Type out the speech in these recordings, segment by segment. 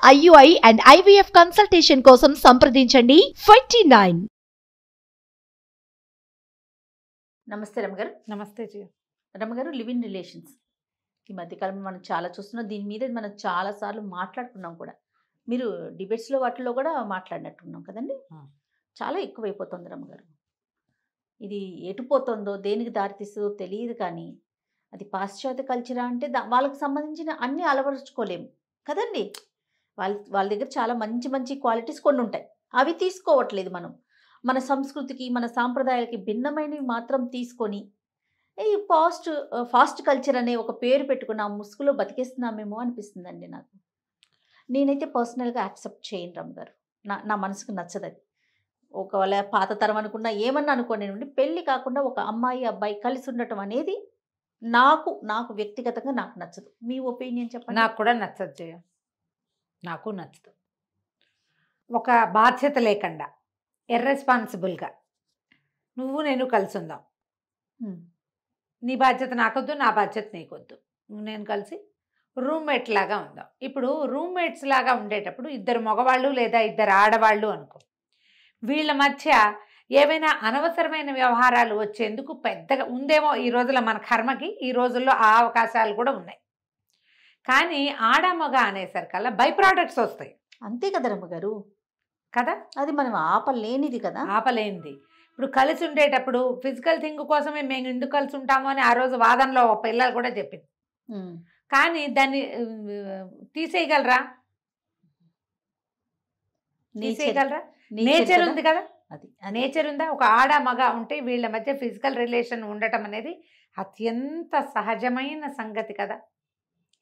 IUI and IVF consultation కోసం సంప్రదించండి 29. నమస్తే రమగారు. నమస్తే జీ. రమగారు, లివ్ ఇన్ రిలేషన్స్ ఈ మధ్యకాలంలో మనం చాలా చూస్తున్నాం. దీని మీద మనం చాలాసార్లు మాట్లాడుకున్నాం కూడా. మీరు డిబేట్స్లో వాటిలో కూడా మాట్లాడినట్టున్నాం కదండి. చాలా ఎక్కువైపోతుంది రమగారు. ఇది ఎటుపోతుందో దేనికి దారితీస్తుందో తెలియదు, కానీ అది పాశ్చాత్య కల్చరా అంటే వాళ్ళకి సంబంధించిన అన్నీ అలవరుచుకోలేము కదండి. వాళ్ళ దగ్గర చాలా మంచి మంచి క్వాలిటీస్ కొన్ని ఉంటాయి, అవి తీసుకోవట్లేదు. మనం మన సంస్కృతికి మన సాంప్రదాయాలకి భిన్నమైనవి మాత్రం తీసుకొని ఈ ఫాస్ట్ కల్చర్ అనే ఒక పేరు పెట్టుకుని ఆ ముసుగులో బతికేస్తున్నామేమో అనిపిస్తుందండి నాకు. నేనైతే పర్సనల్గా యాక్సెప్ట్ చేయను రమగారు. నా మనసుకు నచ్చదు అది. ఒకవేళ పాత తరం అనుకున్నా ఏమన్నా అనుకోండి, పెళ్ళి కాకుండా ఒక అమ్మాయి అబ్బాయి కలిసి ఉండటం అనేది నాకు వ్యక్తిగతంగా నాకు నచ్చదు. మీ ఒపీనియన్ చెప్పండి. నాకు కూడా నచ్చదు జయ, నాకు నచ్చదు. ఒక బాధ్యత లేకుండా ఇర్రెస్పాన్సిబుల్గా నువ్వు నేను కలిసి ఉందాం, నీ బాధ్యత నాకొద్దు, నా బాధ్యత నీకొద్దు, నువ్వు నేను కలిసి రూమ్మేట్ లాగా ఉందాం. ఇప్పుడు రూమ్మేట్స్ లాగా ఉండేటప్పుడు ఇద్దరు మగవాళ్ళు లేదా ఇద్దరు ఆడవాళ్ళు అనుకో, వీళ్ళ మధ్య ఏవైనా అనవసరమైన వ్యవహారాలు వచ్చేందుకు పెద్దగా ఉందేమో ఈ రోజుల్లో. మన కర్మకి ఈ రోజుల్లో ఆ అవకాశాలు కూడా ఉన్నాయి. కానీ ఆడ మగ అనేసరికల్లా బై ప్రోడక్ట్స్ వస్తాయి. అంతే కదా రమ్మగారు కదా, అది మనం ఆపలేనిది కదా. ఆపలేనిది. ఇప్పుడు కలిసి ఉండేటప్పుడు ఫిజికల్ థింగ్ కోసమే మేము ఎందుకు కలిసి ఉంటాము అని ఆ రోజు వాదనలో పిల్లలు కూడా చెప్పింది. కానీ దాన్ని తీసేయగలరా? తీసేయగలరా? నేచర్ ఉంది కదా, అది నేచర్ ఉందా? ఒక ఆడ మగ ఉంటే వీళ్ళ మధ్య ఫిజికల్ రిలేషన్ ఉండటం అనేది అత్యంత సహజమైన సంగతి కదా.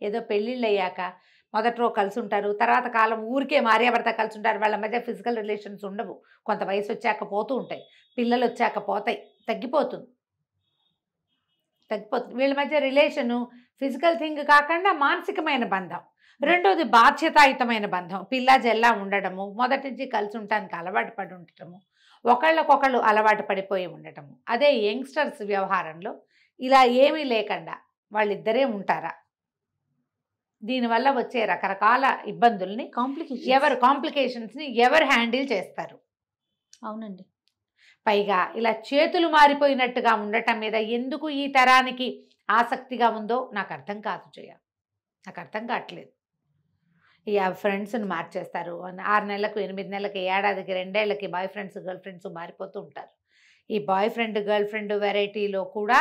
ఏదో పెళ్ళిళ్ళు అయ్యాక మొదట్లో కలిసి ఉంటారు, తర్వాత కాలం ఊరికే భార్యాభర్త కలిసి ఉంటారు, వాళ్ళ మధ్య ఫిజికల్ రిలేషన్స్ ఉండవు. కొంత వయసు వచ్చాక పోతూ ఉంటాయి, పిల్లలు వచ్చాక పోతాయి, తగ్గిపోతుంది. వీళ్ళ మధ్య రిలేషను ఫిజికల్ థింగ్ కాకుండా మానసికమైన బంధం. రెండోది బాధ్యతాయుతమైన బంధం, పిల్ల జల్లా ఉండడము, మొదటి నుంచి కలిసి ఉండటానికి అలవాటు పడి ఉండటము, ఒకళ్ళకొకళ్ళు అలవాటు పడిపోయి ఉండటము. అదే యంగ్స్టర్స్ వ్యవహారంలో ఇలా ఏమీ లేకుండా వాళ్ళిద్దరే ఉంటారా? దీనివల్ల వచ్చే రకరకాల ఇబ్బందుల్ని కాంప్లికేషన్స్ని ఎవరు హ్యాండిల్ చేస్తారు? అవునండి. పైగా ఇలా చేతులు మారిపోయినట్టుగా ఉండటం మీద ఎందుకు ఈ తరానికి ఆసక్తిగా ఉందో నాకు అర్థం కాదు జయ, నాకు అర్థం కావట్లేదు. ఇక ఫ్రెండ్స్ని మార్చేస్తారు, 6 నెలలకు 8 నెలలకి ఏడాదికి 2 ఏళ్ళకి బాయ్ ఫ్రెండ్స్ గర్ల్ ఫ్రెండ్స్ మారిపోతూ ఉంటారు. ఈ బాయ్ ఫ్రెండ్ గర్ల్ ఫ్రెండ్ వెరైటీలో కూడా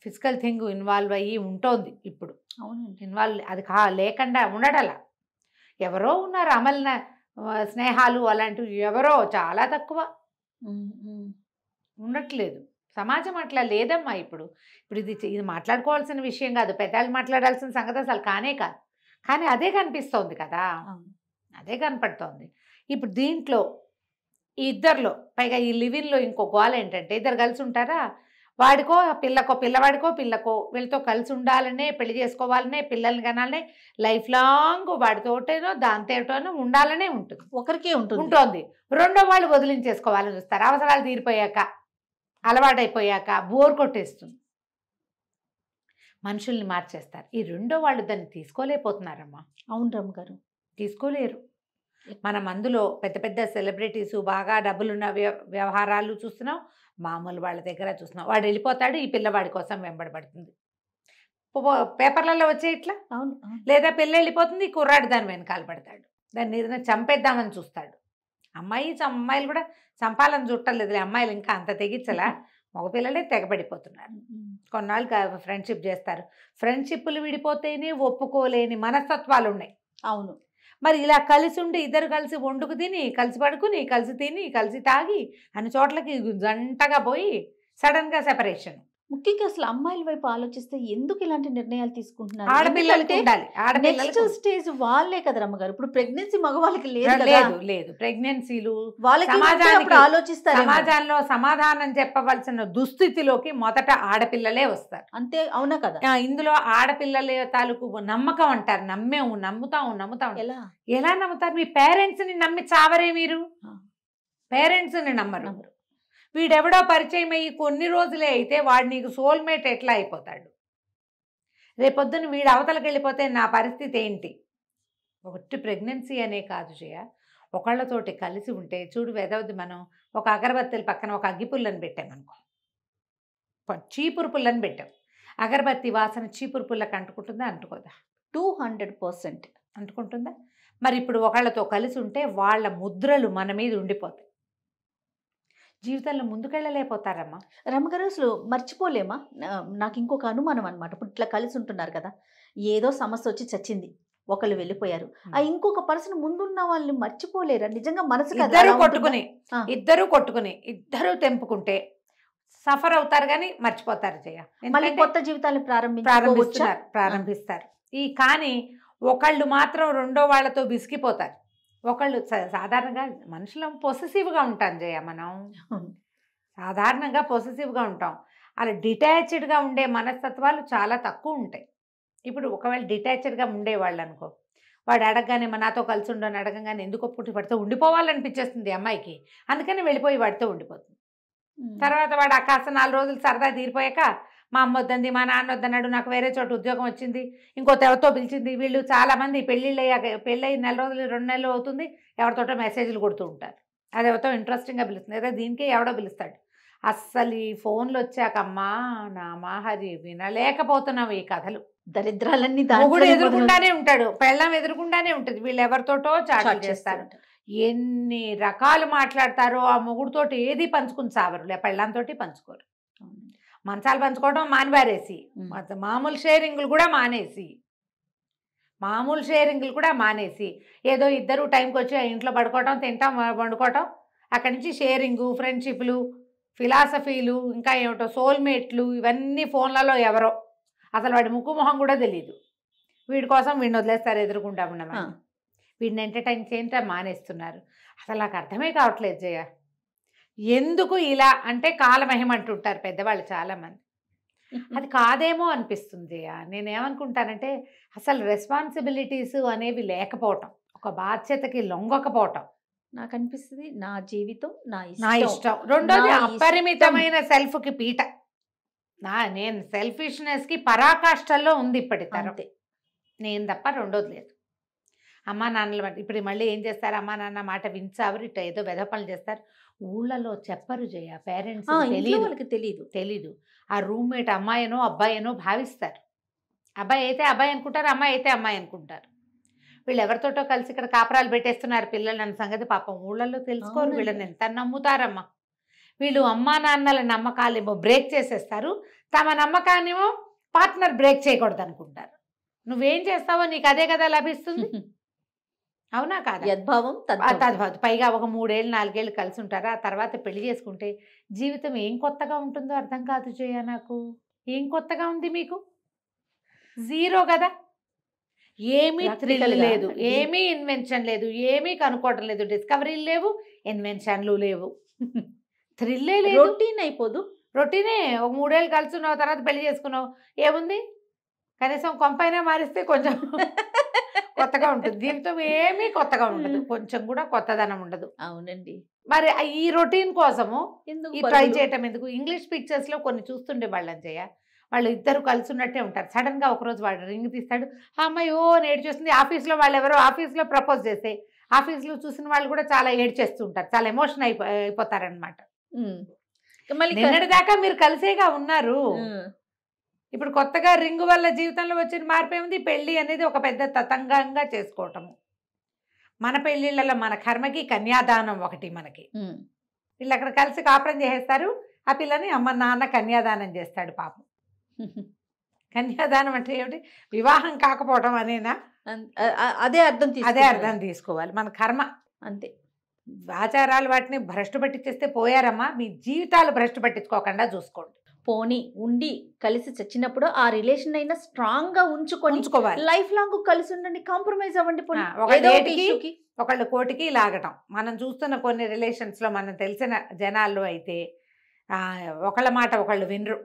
ఫిజికల్ థింగ్ ఇన్వాల్వ్ అయ్యి ఉంటుంది ఇప్పుడు. అవునండి, ఇన్వాల్వ్ అది లేకుండా ఉండడలా. ఎవరో ఉన్నారు అమలిన స్నేహాలు అలాంటివి, ఎవరో చాలా తక్కువ, ఉండట్లేదు. సమాజం అట్లా లేదమ్మా. ఇప్పుడు ఇది మాట్లాడుకోవాల్సిన విషయం కాదు, పెద్దలు మాట్లాడాల్సిన సంగతి అసలు కానే కాదు. కానీ అదే కనిపిస్తోంది కదా, అదే కనపడుతోంది. ఇప్పుడు దీంట్లో ఈ ఇద్దరిలో పైగా ఈ లివిన్లో ఇంకో గోల ఏంటంటే, ఇద్దరు కలిసి ఉంటారా, వాడికో పిల్లవాడికో పిల్లకో వీళ్ళతో కలిసి ఉండాలనే, పెళ్లి చేసుకోవాలనే, పిల్లల్ని కనాలనే, లైఫ్ లాంగ్ వాడితోటేనో దాంతోటోనో ఉండాలనే ఉంటుంది, ఒకరికే ఉంటుంది. రెండో వాళ్ళు వదిలించేసుకోవాలని చూస్తారు. అవసరాలు తీరిపోయాక, అలవాటైపోయాక బోర్ కొట్టేస్తుంది, మనుషుల్ని మార్చేస్తారు. ఈ రెండో వాళ్ళు దాన్ని తీసుకోలేకపోతున్నారమ్మా. అవును రమ్మ గారు, తీసుకోలేరు. మనం అందులో పెద్ద పెద్ద సెలబ్రిటీసు, బాగా డబ్బులున్న వ్యవహారాలు చూస్తున్నాం, మామూలు వాళ్ళ దగ్గర చూస్తున్నాం. వాడు వెళ్ళిపోతాడు, ఈ పిల్లవాడి కోసం వెంబడబడుతుంది. పేపర్లలో వచ్చే ఇట్లా. అవును. లేదా పిల్ల వెళ్ళిపోతుంది, ఈ కుర్రాడు దాని వెనకాల పడతాడు, దాన్ని ఏదైనా చంపేద్దామని చూస్తాడు. అమ్మాయిలు కూడా చంపాలని చూడలేదు, అమ్మాయిలు ఇంకా అంత తెగించలా, మగపిల్లలే తెగబడిపోతున్నారు. కొన్నాళ్ళు ఫ్రెండ్షిప్ చేస్తారు, ఫ్రెండ్షిప్లు విడిపోతేనే ఒప్పుకోలేని మనస్తత్వాలు ఉన్నాయి. అవును. మరి ఇలా కలిసి ఉండి ఇద్దరు కలిసి వండుకు తిని, కలిసి పడుకుని, కలిసి తిని, కలిసి తాగి అన్ని చోట్లకి జంటగా పోయి సడన్గా సెపరేషన్. ముఖ్యంగా అసలు అమ్మాయిల వైపు ఆలోచిస్తే ఎందుకు ఇలాంటి నిర్ణయాలు తీసుకుంటున్నారు? ఆడపిల్లలకి ఉండాలి, నెక్స్ట్ స్టేజ్ వాళ్ళే కదా రమ్మగారు. ఇప్పుడు ప్రెగ్నెన్సీ మగవాళ్ళకి లేదు. ప్రెగ్నెన్సీలు వాళ్ళకి ఆలోచిస్తారు. సమాజంలో సమాధానం చెప్పవలసిన దుస్థితిలోకి మొదట ఆడపిల్లలే వస్తారు. అంతే, అవునా కదా? ఇందులో ఆడపిల్లలే తాలూకు నమ్మకం అంటారు, నమ్ముతాం. ఎలా నమ్ముతారు? మీ పేరెంట్స్ని నమ్మి చావరే మీరు? పేరెంట్స్ని నమ్మరు. వీడెవడో పరిచయం అయ్యి కొన్ని రోజులే అయితే వాడు నీకు సోల్మేట్ ఎట్లా అయిపోతాడు? రేపొద్దున వీడు అవతలకి వెళ్ళిపోతే నా పరిస్థితి ఏంటి? ఒకటి ప్రెగ్నెన్సీ అనే కాదు జయ, ఒకళ్ళతోటి కలిసి ఉంటే చూడు వెదవది, మనం ఒక అగరబత్తీల పక్కన ఒక అగ్గిపుల్లని పెట్టామనుకో, చీపురు పుల్లని పెట్టాం, అగరబత్తి వాసన చీపురు పుల్లకి అంటుకుంటుందా? అంటుకోదా? 200% అంటుకుంటుందా? మరి ఇప్పుడు ఒకళ్ళతో కలిసి ఉంటే వాళ్ళ ముద్రలు మన మీద ఉండిపోతాయి, జీవితంలో ముందుకెళ్ళలేకపోతారమ్మా. రమ్మగారు అసలు మర్చిపోలేమా? నాకు ఇంకొక అనుమానం అనమాట. ఇప్పుడు ఇట్లా కలిసి ఉంటున్నారు కదా, ఏదో సమస్య వచ్చి చచ్చింది, ఒకళ్ళు వెళ్ళిపోయారు, ఆ ఇంకొక పర్సన్ ముందున్న వాళ్ళు మర్చిపోలేరా? నిజంగా మనసు కదా ఇద్దరు అలా ఉంటుందా? కొట్టుకుని ఇద్దరు తెంపుకుంటే సఫర్ అవుతారు కానీ మర్చిపోతారు జయ. మళ్ళీ ఎందుకంటే కొత్త జీవితాన్ని ప్రారంభించుకోవచ్చా? ప్రారంభిస్తారు. కానీ ఒకళ్ళు మాత్రం రెండో వాళ్ళతో విసిగిపోతారు. ఒకళ్ళు సాధారణంగా మనుషులం పొసెసివ్గా ఉంటాం జయ, మనం సాధారణంగా పొసెసివ్గా ఉంటాం. అలా డిటాచ్డ్గా ఉండే మనస్తత్వాలు చాలా తక్కువ ఉంటాయి. ఇప్పుడు ఒకవేళ డిటాచ్డ్గా ఉండేవాళ్ళు అనుకో, వాడు అడగగానే నాతో కలిసి ఉండని అడగగానే ఎందుకో పుట్టి పడితే ఉండిపోవాలనిపించేస్తుంది అమ్మాయికి, అందుకని వెళ్ళిపోయి వాడితో ఉండిపోతుంది. తర్వాత వాడు కాస్త 4 రోజులు సరదా తీరిపోయాక మా అమ్మ వద్దంది, మా నాన్న వద్దన్నాడు, నాకు వేరే చోట ఉద్యోగం వచ్చింది, ఇంకోటి ఎవరితో పిలిచింది. వీళ్ళు చాలామంది పెళ్ళి 4 రోజులు 2 నెలలు అవుతుంది, ఎవరితోటో మెసేజ్లు కొడుతూ ఉంటారు. అది ఎవరితో ఇంట్రెస్టింగ్గా పిలుస్తుంది, ఏదో దీనికే ఎవడో పిలుస్తాడు. అస్సలు ఈ ఫోన్లు వచ్చాకమ్మా నా మాహరి వినలేకపోతున్నావు ఈ కథలు. దరిద్రాలన్నీ మొగుడు ఎదురుకుండానే ఉంటాడు, పెళ్ళం ఎదురుకుండానే ఉంటుంది, వీళ్ళు ఎవరితోటో చాట్ చేస్తారు. ఎన్ని రకాలు మాట్లాడతారో, ఆ మొగుడుతోటి ఏది పంచుకుని సావరు, లే పెళ్ళంతోటి పంచుకోరు. మంచాలు పంచుకోవడం మానివారేసి, మామూలు షేరింగ్లు కూడా మానేసి ఏదో ఇద్దరు టైంకి వచ్చి ఇంట్లో పడుకోవటం, తింటాం, వండుకోవటం, అక్కడి నుంచి షేరింగు, ఫ్రెండ్షిప్లు, ఫిలాసఫీలు, ఇంకా ఏమిటో సోల్మేట్లు, ఇవన్నీ ఫోన్లలో ఎవరో, అసలు వాడి ముక్కు మొహం కూడా తెలియదు. వీడి కోసం వీడిని వదిలేస్తారు ఎదురుకుండా ఉండమని, వీడిని ఎంటర్టైన్ చేయటం మానేస్తున్నారు. అసలు నాకు అర్థమే కావట్లేదు జయ, ఎందుకు ఇలా అంటే కాలమహిమ అంటుంటారు పెద్దవాళ్ళు చాలామంది. అది కాదేమో అనిపిస్తుంది జయ. నేనేమనుకుంటానంటే అసలు రెస్పాన్సిబిలిటీస్ అనేవి లేకపోవటం, ఒక బాధ్యతకి లొంగకపోవటం. నాకు అనిపిస్తుంది నా జీవితం నా ఇష్టం. రెండోది అపరిమితమైన సెల్ఫ్కి పీట. నేను సెల్ఫిష్నెస్కి పరాకాష్ఠల్లో ఉంది ఇప్పటి తరం, నేను తప్ప రెండోది లేదు. అమ్మా నాన్నల ఇప్పుడు మళ్ళీ ఏం చేస్తారు, అమ్మా నాన్న మాట వించావరు, ఇట్లా ఏదో వెధ పనులు చేస్తారు. ఊళ్ళలో చెప్పరు జయ, పేరెంట్స్ తెలీదు. ఆ రూమ్మేట్ అమ్మాయినో అబ్బాయినో భావిస్తారు. అబ్బాయి అయితే అబ్బాయి అనుకుంటారు, అమ్మాయి అయితే అమ్మాయి అనుకుంటారు. వీళ్ళు ఎవరితోటో కలిసి ఇక్కడ కాపరాలు పెట్టేస్తున్నారు పిల్లలు అన్న సంగతి పాపం ఊళ్ళల్లో తెలుసుకోరు. వీళ్ళని ఎంత నమ్ముతారమ్మా. వీళ్ళు అమ్మా నాన్నల నమ్మకాలేమో బ్రేక్ చేసేస్తారు, తమ నమ్మకాన్నేమో పార్ట్నర్ బ్రేక్ చేయకూడదు అనుకుంటారు. నువ్వేం చేస్తావో నీకు అదే కదా లభిస్తుంది, అవునా కాదా? యద్భావం తద్భావం. పైగా ఒక 3 ఏళ్ళు 4 ఏళ్ళు కలిసి ఉంటారా, ఆ తర్వాత పెళ్లి చేసుకుంటే జీవితం ఏం కొత్తగా ఉంటుందో అర్థం కాదు జయ నాకు. ఏం కొత్తగా ఉంది మీకు? జీరో కదా. ఏమీ థ్రిల్ లేదు, ఏమీ ఇన్వెన్షన్ లేదు, ఏమీ కనుక్కోవటం లేదు, డిస్కవరీలు లేవు, ఇన్వెన్షన్లు లేవు, థ్రిల్లే లేదు. రొటీన్ అయిపోదు. రొటీనే. ఒక 3 ఏళ్ళు కలిసి ఉన్నావు, తర్వాత పెళ్లి చేసుకున్నావు, ఏముంది? కనీసం కొంపైనా మారిస్తే కొంచెం కొత్తగా ఉంటుంది. జీవితం ఏమీ కొత్తగా ఉండదు, కొంచెం కూడా కొత్తదనం ఉండదు. అవునండి. మరి ఈ రొటీన్ కోసము ఈ ట్రై చేయటం ఎందుకు? ఇంగ్లీష్ పిక్చర్స్లో కొన్ని చూస్తుండే వాళ్ళని జయ, వాళ్ళు ఇద్దరు కలిసి ఉన్నట్టే ఉంటారు. సడన్గా ఒకరోజు వాడు రింగ్ తీస్తాడు, ఆ అమ్మాయి ఓ ఏడ్చేస్తుంది. ఆఫీస్లో వాళ్ళు ఎవరో ఆఫీస్లో ప్రపోజ్ చేస్తే ఆఫీస్లో చూసిన వాళ్ళు కూడా చాలా ఏడ్చేస్తూ ఉంటారు, చాలా ఎమోషన్ అయిపోతారనమాట. నిన్నటి దాకా మీరు కలిసేగా ఉన్నారు, ఇప్పుడు కొత్తగా రింగు వల్ల జీవితంలో వచ్చిన మార్పు ఏముంది? పెళ్ళి అనేది ఒక పెద్ద తతంగంగా చేసుకోవటము. మన పెళ్ళిళ్ళలో మన కర్మకి కన్యాదానం ఒకటి మనకి. వీళ్ళు అక్కడ కలిసి కాపురం చేసేస్తారు, ఆ పిల్లని అమ్మ నాన్న కన్యాదానం చేస్తాడు పాపం. కన్యాదానం అంటే ఏమిటి? వివాహం కాకపోవడం అనేనా? అదే అర్థం తీసుకోవాలి. మన కర్మ అంతే. ఆచారాలు వాటిని భ్రష్టు పట్టించేస్తే పోయారమ్మా. మీ జీవితాలు భ్రష్టు పట్టించుకోకుండా చూసుకోండి. పోనీ ఉండి కలిసి చచ్చినప్పుడు ఆ రిలేషన్ అయినా స్ట్రాంగ్ గా ఉంచుకోవాలి. లైఫ్ లాంగ్ కలిసి ఉండండి, కాంప్రమైజ్ అవ్వండి. ఒకళ్ళు కోటికి లాగటం మనం చూస్తున్న కొన్ని రిలేషన్స్లో మనం తెలిసిన జనాల్లో అయితే ఒకళ్ళ మాట ఒకళ్ళు వినరు,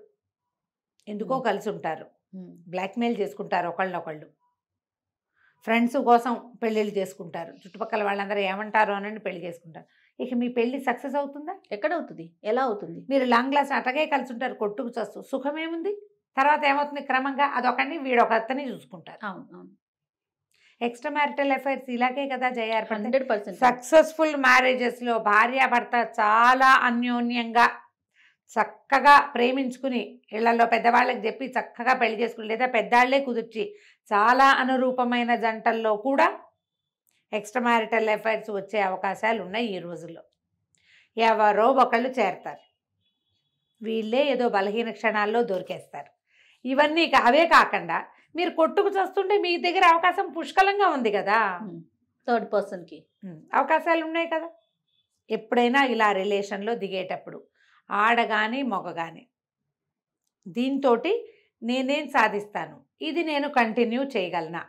ఎందుకో కలిసి ఉంటారు, బ్లాక్మెయిల్ చేసుకుంటారు ఒకళ్ళనొకళ్ళు, ఫ్రెండ్స్ కోసం పెళ్ళిళ్ళు చేసుకుంటారు, చుట్టుపక్కల వాళ్ళందరూ ఏమంటారు అని పెళ్లి చేసుకుంటారు. ఇక మీ పెళ్ళి సక్సెస్ అవుతుందా? ఎక్కడవుతుంది? ఎలా అవుతుంది? మీరు లాంగ్ క్లాస్ అటగే కలిసి ఉంటారు, కొట్టుకు చస్తూ, సుఖమేముంది? తర్వాత ఏమవుతుంది? క్రమంగా అదొకరిని వీడొకరిని చూసుకుంటారు. అవును. ఎక్స్ట్రా మ్యారిటల్ అఫైర్స్ ఇలాగే కదా జయ 100%. సక్సెస్ఫుల్ మ్యారేజెస్లో భార్యాభర్త చాలా అన్యోన్యంగా చక్కగా ప్రేమించుకుని ఇళ్లలో పెద్దవాళ్ళకి చెప్పి చక్కగా పెళ్లి చేసుకుని లేదా పెద్దాళ్లే కుదిర్చి చాలా అనురూపమైన జంటల్లో కూడా ఎక్స్ట్రా మ్యారిటల్ అఫైర్స్ వచ్చే అవకాశాలు ఉన్నాయి ఈ రోజుల్లో. ఎవరో ఒకళ్ళు చేరతారు, వీళ్ళే ఏదో బలహీన క్షణాల్లో దొరికేస్తారు. ఇవన్నీ అవే కాకుండా మీరు కొట్టుకు చూస్తుంటే మీ దగ్గర అవకాశం పుష్కలంగా ఉంది కదా, థర్డ్ పర్సన్కి అవకాశాలు ఉన్నాయి కదా. ఎప్పుడైనా ఇలా రిలేషన్లో దిగేటప్పుడు ఆడగాని మగగాని దీంతో నేనేం సాధిస్తాను, ఇది నేను కంటిన్యూ చేయగలనా,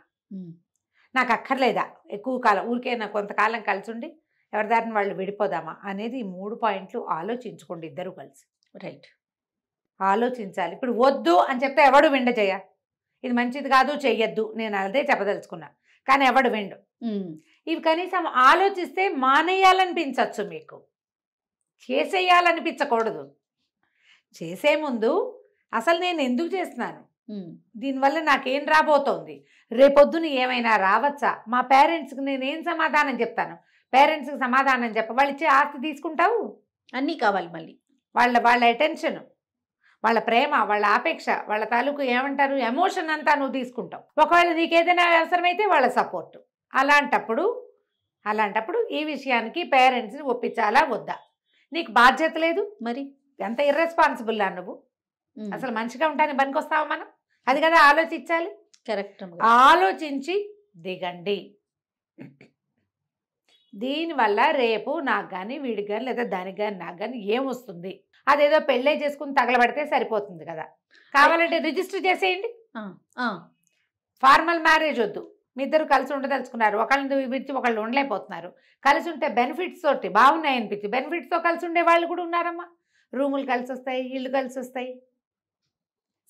నాకు అక్కర్లేదా ఎక్కువ కాలం ఊరికే నాకు కొంతకాలం కలిసి ఉండి ఎవరిదారిని వాళ్ళు విడిపోదామా అనేది ఈ 3 పాయింట్లు ఆలోచించుకోండి ఇద్దరు కలిసి. రైట్, ఆలోచించాలి. ఇప్పుడు వద్దు అని చెప్తే ఎవడు విండజేయ, ఇది మంచిది కాదు చెయ్యొద్దు, నేను అదే చెప్పదలుచుకున్నా, కానీ ఎవడు విండు. ఇవి కనీసం ఆలోచిస్తే మానేయాలనిపించవచ్చు, మీకు చేసేయాలనిపించకూడదు. చేసే ముందు అసలు నేను ఎందుకు చేస్తున్నాను, దీనివల్ల నాకేం రాబోతోంది, రేపొద్దున ఏమైనా రావచ్చా, మా పేరెంట్స్కి నేనేం సమాధానం చెప్తాను, పేరెంట్స్కి సమాధానం చెప్ప వాళ్ళు ఇచ్చే ఆస్తి తీసుకుంటావు, అన్నీ కావాలి మళ్ళీ, వాళ్ళ అటెన్షన్, వాళ్ళ ప్రేమ, వాళ్ళ ఆపేక్ష, వాళ్ళ తాలూకు ఏమంటారు ఎమోషన్ అంతా నువ్వు తీసుకుంటావు. ఒకవేళ నీకేదైనా అవసరమైతే వాళ్ళ సపోర్ట్. అలాంటప్పుడు ఈ విషయానికి పేరెంట్స్ని ఒప్పించాలా వద్దా, నీకు బాధ్యత లేదు మరి, ఎంత ఇర్రెస్పాన్సిబుల్ నువ్వు, అసలు మంచిగా ఉంటానికి పనికొస్తావా మనం, అది కదా ఆలోచించాలి. కరెక్ట్, ఆలోచించి దిగండి. దీనివల్ల రేపు నాకు కానీ వీడికి కానీ లేదా దానికి కానీ నాకు కానీ ఏమొస్తుంది, అదేదో పెళ్ళే చేసుకుని తగలబడితే సరిపోతుంది కదా, కావాలంటే రిజిస్టర్ చేసేయండి. ఫార్మల్ మ్యారేజ్ వద్దు, మీ ఇద్దరు కలిసి ఉండదలుచుకున్నారు, ఒకళ్ళని విడిచి ఒకళ్ళు ఉండలేకపోతున్నారు, కలిసి ఉంటే బెనిఫిట్స్ తోటి బాగున్నాయి అనిపించి బెనిఫిట్స్తో కలిసి ఉండే వాళ్ళు కూడా ఉన్నారమ్మా. రూములు కలిసి వస్తాయి, ఇల్లు కలిసి వస్తాయి,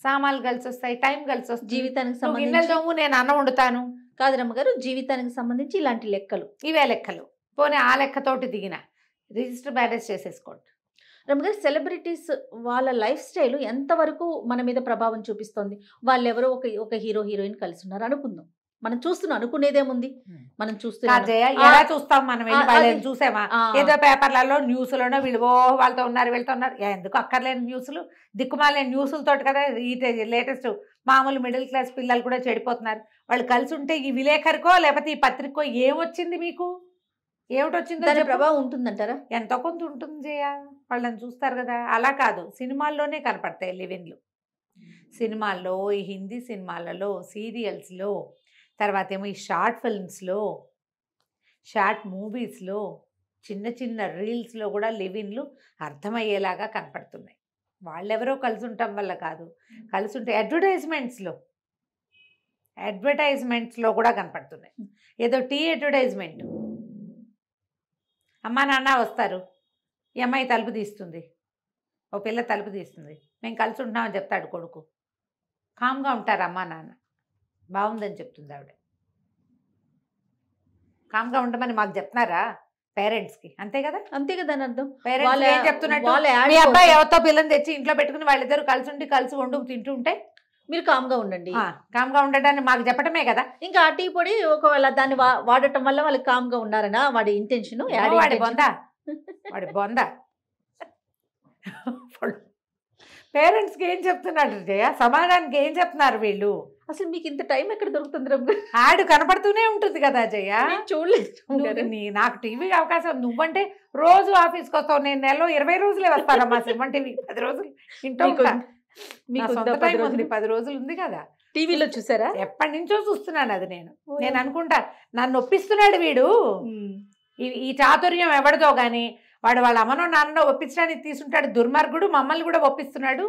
సామాన్లు కలిసి వస్తాయి, టైం కలిసి వస్తుంది, జీవితానికి సంబంధించి నేను అన్నం వండుతాను కాదు రమ్మగారు, జీవితానికి సంబంధించి ఇలాంటి లెక్కలు, ఇవే లెక్కలు. పోనీ ఆ లెక్కతోటి దిగిన రిజిస్టర్ మ్యారేజ్ చేసేసుకోండి. రమ్మగారు, సెలబ్రిటీస్ వాళ్ళ లైఫ్ స్టైల్ ఎంతవరకు మన మీద ప్రభావం చూపిస్తుంది? వాళ్ళు ఎవరో ఒక హీరో హీరోయిన్ కలిసి ఉన్నారు అనుకుందాం, మనం చూస్తున్నాం, అనుకునేదేముంది, మనం ఎలా చూస్తాం మనం, వాళ్ళని చూసామా ఏదో పేపర్లలో న్యూస్లోనో వీళ్ళు వాళ్ళతో ఉన్నారు వీళ్ళతో ఉన్నారు, ఎందుకు అక్కర్లేని న్యూస్లు, దిక్కుమాలేని న్యూస్లతోటి కదా ఈ లేటెస్ట్ మామూలు మిడిల్ క్లాస్ పిల్లలు కూడా చెడిపోతున్నారు. వాళ్ళు కలిసి ఉంటే ఈ విలేకరికో లేకపోతే ఈ పత్రికో ఏమొచ్చింది, మీకు ఏమిటొచ్చిందో ప్రభావం ఉంటుందంటారా? ఎంతో కొంత ఉంటుంది జయ, వాళ్ళని చూస్తారు కదా. అలా కాదు, సినిమాల్లోనే కనపడతాయి లివిన్లు, సినిమాల్లో, ఈ హిందీ సినిమాలలో, సీరియల్స్లో, తర్వాత ఏమో ఈ షార్ట్ ఫిల్మ్స్లో, షార్ట్ మూవీస్లో, చిన్న చిన్న రీల్స్లో కూడా లివిన్లు అర్థమయ్యేలాగా కనపడుతున్నాయి. వాళ్ళెవరో కలిసి ఉండటం వల్ల కాదు, కలిసి ఉంటే అడ్వర్టైజ్మెంట్స్లో కూడా కనపడుతున్నాయి. ఏదో టీ అడ్వర్టైజ్మెంట్, అమ్మా నాన్న వస్తారు, ఈ అమ్మాయి తలుపు తీస్తుంది, ఓ పిల్ల తలుపు తీస్తుంది, మేము కలిసి ఉంటున్నామని చెప్తాడు కొడుకు, కామ్గా ఉంటారు అమ్మా నాన్న, బాగుందని చెప్తుంది ఆవిడ. కామ్గా ఉండమని మాకు చెప్తున్నారా పేరెంట్స్కి? అంతే కదా, అంతే కదా అని అర్థం. పేరెంట్స్ ఏం చెప్తున్నట్టు, మీ అబ్బాయి ఎవరితో పిల్లని తెచ్చి ఇంట్లో పెట్టుకుని వాళ్ళిద్దరు కలిసి ఉండి కలిసి వండుకు తింటూ ఉంటే మీరు కామ్గా ఉండండి, కామ్గా ఉండటాన్ని మాకు చెప్పటమే కదా. ఇంకా ఆ టీ పొడి ఒకవేళ దాన్ని వాడటం వల్ల వాళ్ళకి కామ్గా ఉన్నారనా వాడి ఇంటెన్షన్, వాడి బొంద. పేరెంట్స్కి ఏం చెప్తున్నాడు జయ, సమాధానానికి ఏం చెప్తున్నారు వీళ్ళు? అసలు మీకు ఇంత టైం ఎక్కడ దొరుకుతుంది? యాడ్ కనపడుతూనే ఉంటుంది కదా జయ, చూడలేదు. నాకు టీవీ అవకాశం, నువ్వంటే రోజు ఆఫీస్కి వస్తావు, నేను నెలలో 20 రోజులే వస్తానమ్మా సినిమా టీవీ, 10 రోజులు ఇంట్లో 10 రోజులు ఉంది కదా. టీవీలో చూసారా? ఎప్పటి నుంచో చూస్తున్నాను అది. నేను అనుకుంటా నన్ను ఒప్పిస్తున్నాడు వీడు, ఈ చాతుర్యం ఎవరిదో కానీ వాడు వాళ్ళ అమ్మనో నాన్నో ఒప్పించడానికి తీసుంటాడు దుర్మార్గుడు, మమ్మల్ని కూడా ఒప్పిస్తున్నాడు.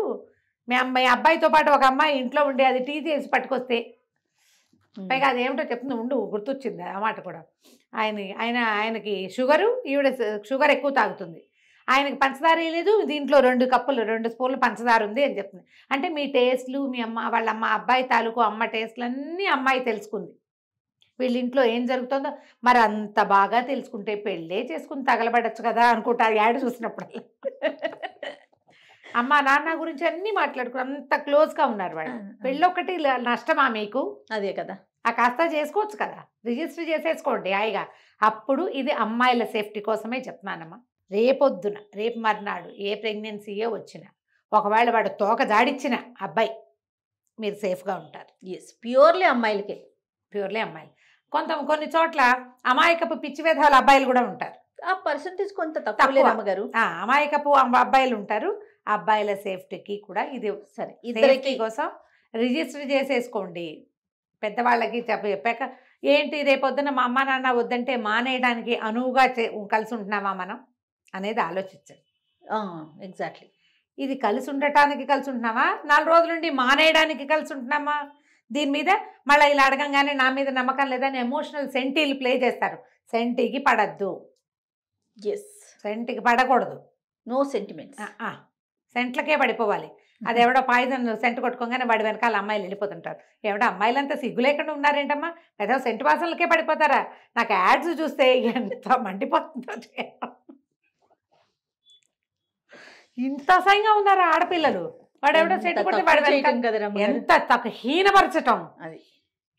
మీ అబ్బాయితో పాటు ఒక అమ్మాయి ఇంట్లో ఉండి అది టీ చేసి పట్టుకొస్తే, పైగా అదేమిటో చెప్తుంది, ఉండు గుర్తొచ్చింది ఆ మాట కూడా. ఆయనకి షుగరు, ఈవిడ షుగర్ ఎక్కువ తాగుతుంది, ఆయనకి పంచదార లేదు, దీంట్లో 2 స్పూన్లు పంచదార ఉంది అని చెప్తుంది. అంటే మీ టేస్ట్లు, మీ వాళ్ళ అబ్బాయి తాలూకు అమ్మ టేస్ట్లు అన్నీ అమ్మాయి తెలుసుకుంది. వీళ్ళ ఇంట్లో ఏం జరుగుతుందో మరి అంత బాగా తెలుసుకుంటే పెళ్ళే చేసుకుని తగలబడచ్చు కదా అనుకుంటా యాడ్ చూసినప్పుడు. అమ్మ నాన్న గురించి అన్నీ మాట్లాడుకుని అంత క్లోజ్గా ఉన్నారు వాళ్ళు. పెళ్ళొక్కటి నష్టమా మీకు? అదే కదా, ఆ కాస్త చేసుకోవచ్చు కదా, రిజిస్టర్ చేసేసుకోండి హాయిగా. అప్పుడు ఇది అమ్మాయిల సేఫ్టీ కోసమే చెప్తున్నానమ్మా. రేపొద్దున రేపు మర్నాడు ఏ ప్రెగ్నెన్సీయే వచ్చినా ఒకవేళ వాడు తోక జాడిచ్చిన అబ్బాయి మీరు సేఫ్గా ఉంటారు. Yes, purely అమ్మాయిలకే. ప్యూర్లీ అమ్మాయిలు. కొన్ని చోట్ల అమాయకపు పిచ్చి వేధాల అబ్బాయిలు కూడా ఉంటారు. ఆ పర్సంటేజ్ కొంత తక్కువ అమ్మగారు. అమాయకపు అబ్బాయిలు ఉంటారు. ఆ అబ్బాయిల సేఫ్టీకి కూడా ఇది సరే, ఇద్దరికి కోసం రిజిస్టర్ చేసేసుకోండి. పెద్దవాళ్ళకి చెప్పాక ఏంటి రేపొద్దున మా అమ్మ నాన్న వద్దంటే మానేయడానికి అనువుగా కలిసి ఉంటున్నామా మనం అనేది ఆలోచించండి. ఎగ్జాక్ట్లీ. ఇది కలిసి ఉండటానికి కలిసి ఉంటున్నామా, 4 రోజుల నుండి మానేయడానికి కలిసి ఉంటున్నామా? దీని మీద మళ్ళీ ఇలా అడగంగానే నా మీద నమ్మకం లేదని ఎమోషనల్ సెంటీలు ప్లే చేస్తారు. సెంటీకి పడద్దు. ఎస్, సెంటీకి పడకూడదు. No sentiments. సెంట్లకే పడిపోవాలి. అది ఎవడో పాయిజన్ సెంట్ కొట్టుకోగానే వాడి వెనకాల అమ్మాయిలు వెళ్ళిపోతుంటారు. ఎవడో అమ్మాయిలంతా సిగ్గు లేకుండా ఉన్నారేంటమ్మా, ఏదో సెంటు వాసనలకే పడిపోతారా? నాకు యాడ్స్ చూస్తే ఎంత మండిపోతుందో. ఇంత అసహ్యంగా ఉన్నారా ఆడపిల్లలు? వాడు ఎవడో సెంటు కొట్టి వాడి వెనకాల ఎంత హీనపరచటం. అది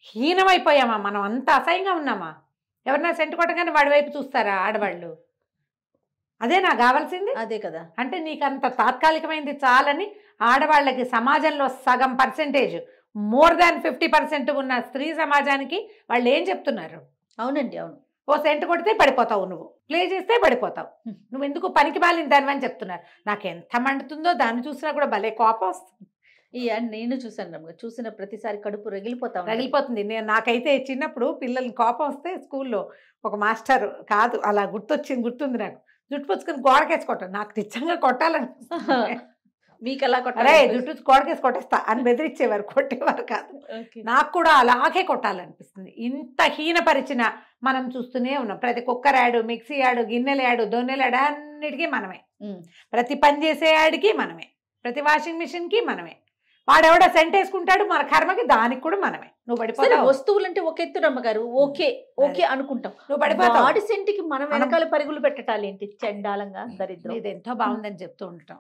హీనమైపోయామా మనం? అంత అసహ్యంగా ఉన్నామా? ఎవరన్నా సెంటు కొట్టగానే వాడి వైపు చూస్తారా ఆడవాళ్ళు? అదే నాకు కావాల్సింది. అదే కదా. అంటే నీకు అంత తాత్కాలికమైంది చాలని ఆడవాళ్ళకి సమాజంలో సగం పర్సెంటేజ్, మోర్ దాన్ 50% ఉన్న స్త్రీ సమాజానికి వాళ్ళు ఏం చెప్తున్నారు? అవునండి, అవును. ఓ సెంటు కొడితే పడిపోతావు, నువ్వు ప్లే చేస్తే పడిపోతావు, నువ్వు ఎందుకు పనికి మాలిన దానివని చెప్తున్నారు. నాకు ఎంత మండుతుందో దాన్ని చూసినా కూడా భలే కోపం వస్తుంది. ఈ నేను చూసాను, చూసిన ప్రతిసారి కడుపు రగిలిపోతుంది. నాకైతే చిన్నప్పుడు పిల్లల్ని కోపం వస్తే స్కూల్లో ఒక మాస్టర్ కాదు అలా గుర్తుంది నాకు, జుట్టు పుచ్చుకొని గోడకేసుకోవటం. నాకు నిజంగా కొట్టాలని మీకు అలా కొట్టారే, జుట్టు గోడకేసి కొట్టేస్తా అని బెదిరించేవారు, కొట్టేవారు కాదు. నాకు కూడా అలాగే కొట్టాలనిపిస్తుంది. ఇంత హీనపరిచిన మనం చూస్తూనే ఉన్నాం. ప్రతి కుక్కర్ యాడు, మిక్సీ యాడు, గిన్నెల యాడు, దొన్నెల యాడు అన్నిటికీ మనమే, ప్రతి పని చేసే యాడికి మనమే, ప్రతి వాషింగ్ మిషన్కి మనమే. వాడెవడో సెంట్ వేసుకుంటాడు, మన కర్మకి దానికి కూడా మనమే. నువ్వు పడిపోతావు. వస్తువులు అంటే ఒక ఎత్తు రమ్మగారు, ఓకే ఓకే అనుకుంటాం, నువ్వు పడిపోతావు. వాడి సెంటికి మనం వెనకాల పరుగులు పెట్టాలి ఏంటి చండాలంగా, దరిద్రం. ఇది ఎంతో బాగుందని చెప్తూ ఉంటాం.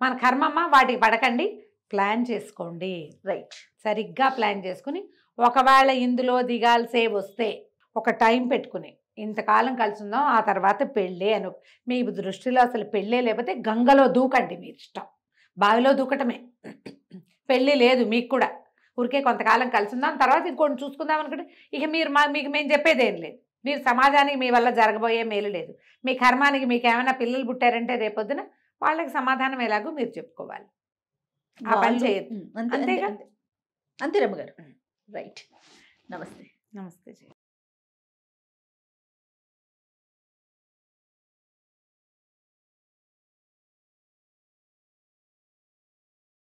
మన కర్మమ్మ, వాటికి పడకండి, ప్లాన్ చేసుకోండి. రైట్, సరిగ్గా ప్లాన్ చేసుకుని ఒకవేళ ఇందులో దిగాల్సే వస్తే ఒక టైం పెట్టుకుని ఇంతకాలం కలిసి ఉందాం, ఆ తర్వాత పెళ్ళే అను. మీ దృష్టిలో అసలు పెళ్ళే లేకపోతే గంగలో దూకండి, మీరు ఇష్టం. బావిలో దూకటమే, పెళ్ళి లేదు మీకు కూడా. ఊరికే కొంతకాలం కలిసి ఉందాం, తర్వాత ఇంకోటి చూసుకుందాం అనుకుంటే ఇక మీరు మీకు మేము చెప్పేది ఏం లేదు. మీరు సమాజానికి మీ వల్ల జరగబోయే మేలు లేదు. మీ కర్మానికి మీకు ఏమైనా పిల్లలు పుట్టారంటే రేపొద్దున వాళ్ళకి సమాధానం ఎలాగో మీరు చెప్పుకోవాలి. ఆ పని చేయొద్దు. అంతేగా. అంతే రమ్మగారు. రైట్. నమస్తే. నమస్తే.